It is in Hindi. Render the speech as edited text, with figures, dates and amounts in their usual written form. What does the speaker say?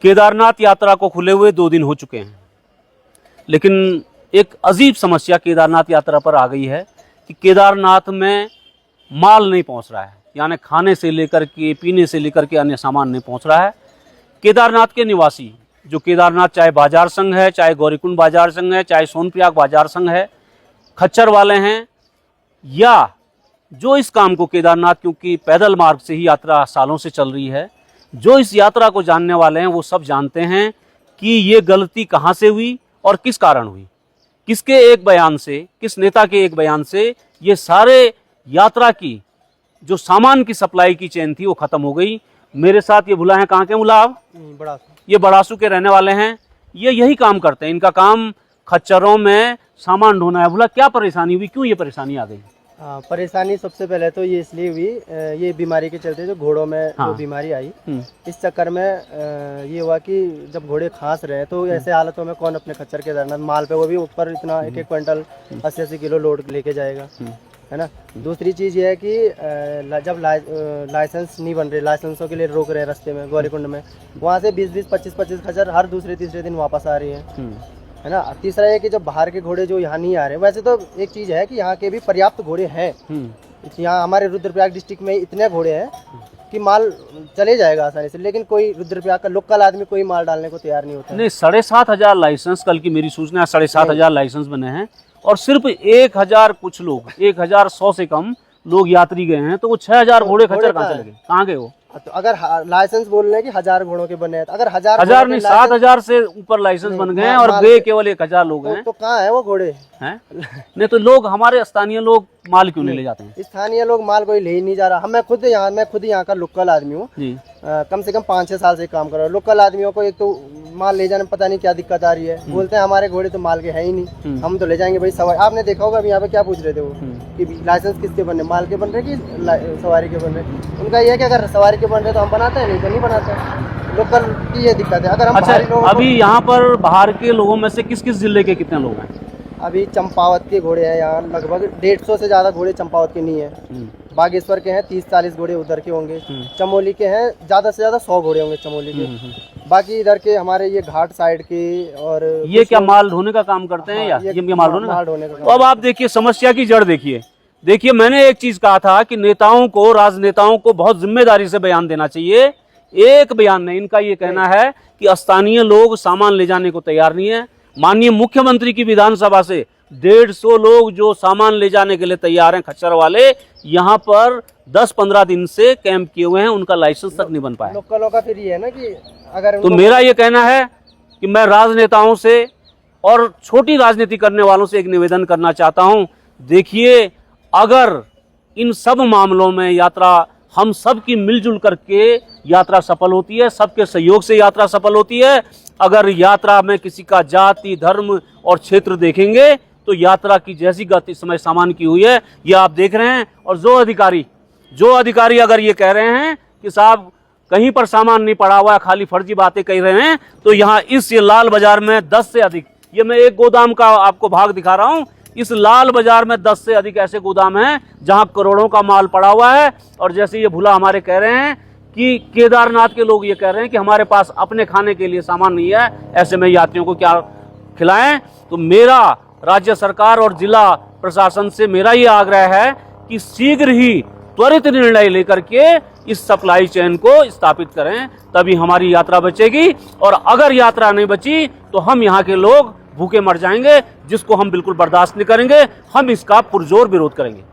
केदारनाथ यात्रा को खुले हुए 2 दिन हो चुके हैं, लेकिन एक अजीब समस्या केदारनाथ यात्रा पर आ गई है कि केदारनाथ में माल नहीं पहुंच रहा है, यानी खाने से लेकर के पीने से लेकर के अन्य सामान नहीं पहुंच रहा है। केदारनाथ के निवासी जो केदारनाथ चाहे बाजार संघ है, चाहे गौरीकुंड बाजार संघ है, चाहे सोनप्रयाग बाजार संघ है, खच्चर वाले हैं, या जो इस काम को केदारनाथ क्योंकि पैदल मार्ग से ही यात्रा सालों से चल रही है, जो इस यात्रा को जानने वाले हैं वो सब जानते हैं कि ये गलती कहाँ से हुई और किस कारण हुई। किसके एक बयान से, किस नेता के एक बयान से ये सारे यात्रा की जो सामान की सप्लाई की चेन थी वो खत्म हो गई। मेरे साथ ये भुला है, कहाँ के मुला आप? ये बड़ासू के रहने वाले हैं। ये यही काम करते हैं, इनका काम खच्चरों में सामान ढोना है। भुला, क्या परेशानी हुई, क्यों ये परेशानी आ गई? परेशानी सबसे पहले तो ये इसलिए हुई, ये बीमारी के चलते जो घोड़ों में जो बीमारी आई, इस चक्कर में ये हुआ कि जब घोड़े खांस रहे तो ऐसे हालतों में कौन अपने खच्चर केदारनाथ माल पे, वो भी ऊपर इतना 1-1 क्विंटल 80-80 किलो लोड लेके जाएगा, है ना। दूसरी चीज़ ये है कि जब लाइसेंस नहीं बन रहे, लाइसेंसों के लिए रोक रहे हैं रास्ते में, गौरीकुंड में, वहाँ से 20-20, 25-25 खच्चर हर दूसरे-तीसरे दिन वापस आ रही है ना। तीसरा है कि जब बाहर के घोड़े जो यहाँ नहीं आ रहे, वैसे तो एक चीज़ है कि यहाँ के भी पर्याप्त घोड़े हैं। यहाँ हमारे रुद्रप्रयाग डिस्ट्रिक्ट में इतने घोड़े हैं कि माल चले जाएगा आसानी से, लेकिन कोई रुद्रप्रयाग का लोकल आदमी कोई माल डालने को तैयार नहीं होता। नहीं, 7,500 लाइसेंस, कल की मेरी सूचना है 7,500 लाइसेंस बने हैं और सिर्फ 1,000 कुछ लोग, 1,100 से कम लोग यात्री गए हैं, तो वो 6,000 घोड़े खच्चर कहाँ चले गए, कहाँ गए वो? तो अगर लाइसेंस बोल रहे हैं कि 1000 घोड़ों के बने हैं, तो अगर 1000 नहीं 7,000 से ऊपर लाइसेंस बन गए हैं और गए केवल 1,000 लोग हैं, तो कहाँ है वो घोड़े हैं? नहीं तो लोग, हमारे स्थानीय लोग माल क्यों नहीं ले जाते हैं? स्थानीय लोग माल कोई ले ही नहीं जा रहा। मैं खुद यहाँ का लोकल आदमी हूँ, कम से कम 5-6 साल से काम कर रहा हूँ। लोकल आदमियों को एक तो माल ले जाने में पता नहीं क्या दिक्कत आ रही है, बोलते हैं हमारे घोड़े तो माल के है ही नहीं, हम तो ले जाएंगे भाई सवारी। आपने देखा होगा अभी यहाँ पे क्या पूछ रहे थे वो कि लाइसेंस किसके बन रहे, माल के बन रहे कि सवारी के बन रहे? उनका ये है कि अगर सवारी के बन रहे तो हम बनाते हैं, नहीं तो नहीं बनाते। लोकल की ये दिक्कत है। अगर हम अभी यहाँ पर बाहर के लोगों में से किस किस जिले के कितने लोग हैं? अभी चंपावत के घोड़े हैं यहाँ लगभग 150 से ज़्यादा घोड़े चंपावत के नहीं है। बागेश्वर के हैं 30-40 घोड़े उधर के होंगे। चमोली के हैं ज़्यादा से ज़्यादा 100 घोड़े होंगे चमोली के। बाकी इधर के हमारे ये घाट साइड के, और ये क्या माल ढोने का काम करते हैं? या ये माल ढोने का? तो अब आप देखिए समस्या की जड़ देखिए मैंने एक चीज कहा था कि नेताओं को, राजनेताओं को बहुत जिम्मेदारी से बयान देना चाहिए। एक बयान नहीं, इनका ये कहना है कि स्थानीय लोग सामान ले जाने को तैयार नहीं है। माननीय मुख्यमंत्री की विधानसभा से 150 लोग जो सामान ले जाने के लिए तैयार हैं, खच्चर वाले, यहाँ पर 10-15 दिन से कैंप किए हुए हैं, उनका लाइसेंस तक नहीं बन पाया। लोकलों का फिर ये है ना कि अगर तो मेरा ये कहना है कि मैं राजनेताओं से और छोटी राजनीति करने वालों से एक निवेदन करना चाहता हूं। देखिए, अगर इन सब मामलों में यात्रा हम सब की मिलजुल करके यात्रा सफल होती है, सबके सहयोग से यात्रा सफल होती है। अगर यात्रा में किसी का जाति, धर्म और क्षेत्र देखेंगे तो यात्रा की जैसी गति इस समय सामान की हुई है, ये आप देख रहे हैं। और जो अधिकारी अगर ये कह रहे हैं कि साहब कहीं पर सामान नहीं पड़ा हुआ है, खाली फर्जी बातें कह रहे हैं, तो यहाँ इस लाल बाजार में 10 से अधिक, ये मैं एक गोदाम का आपको भाग दिखा रहा हूँ, इस लाल बाजार में 10 से अधिक ऐसे गोदाम हैं जहां करोड़ों का माल पड़ा हुआ है। और जैसे ये भुला हमारे कह रहे हैं कि केदारनाथ के लोग ये कह रहे हैं कि हमारे पास अपने खाने के लिए सामान नहीं है, ऐसे में यात्रियों को क्या खिलाएं। तो मेरा राज्य सरकार और जिला प्रशासन से मेरा ये आग्रह है कि शीघ्र ही त्वरित निर्णय लेकर के इस सप्लाई चेन को स्थापित करें, तभी हमारी यात्रा बचेगी। और अगर यात्रा नहीं बची तो हम यहाँ के लोग भूखे मर जाएंगे, जिसको हम बिल्कुल बर्दाश्त नहीं करेंगे। हम इसका पुरजोर विरोध करेंगे।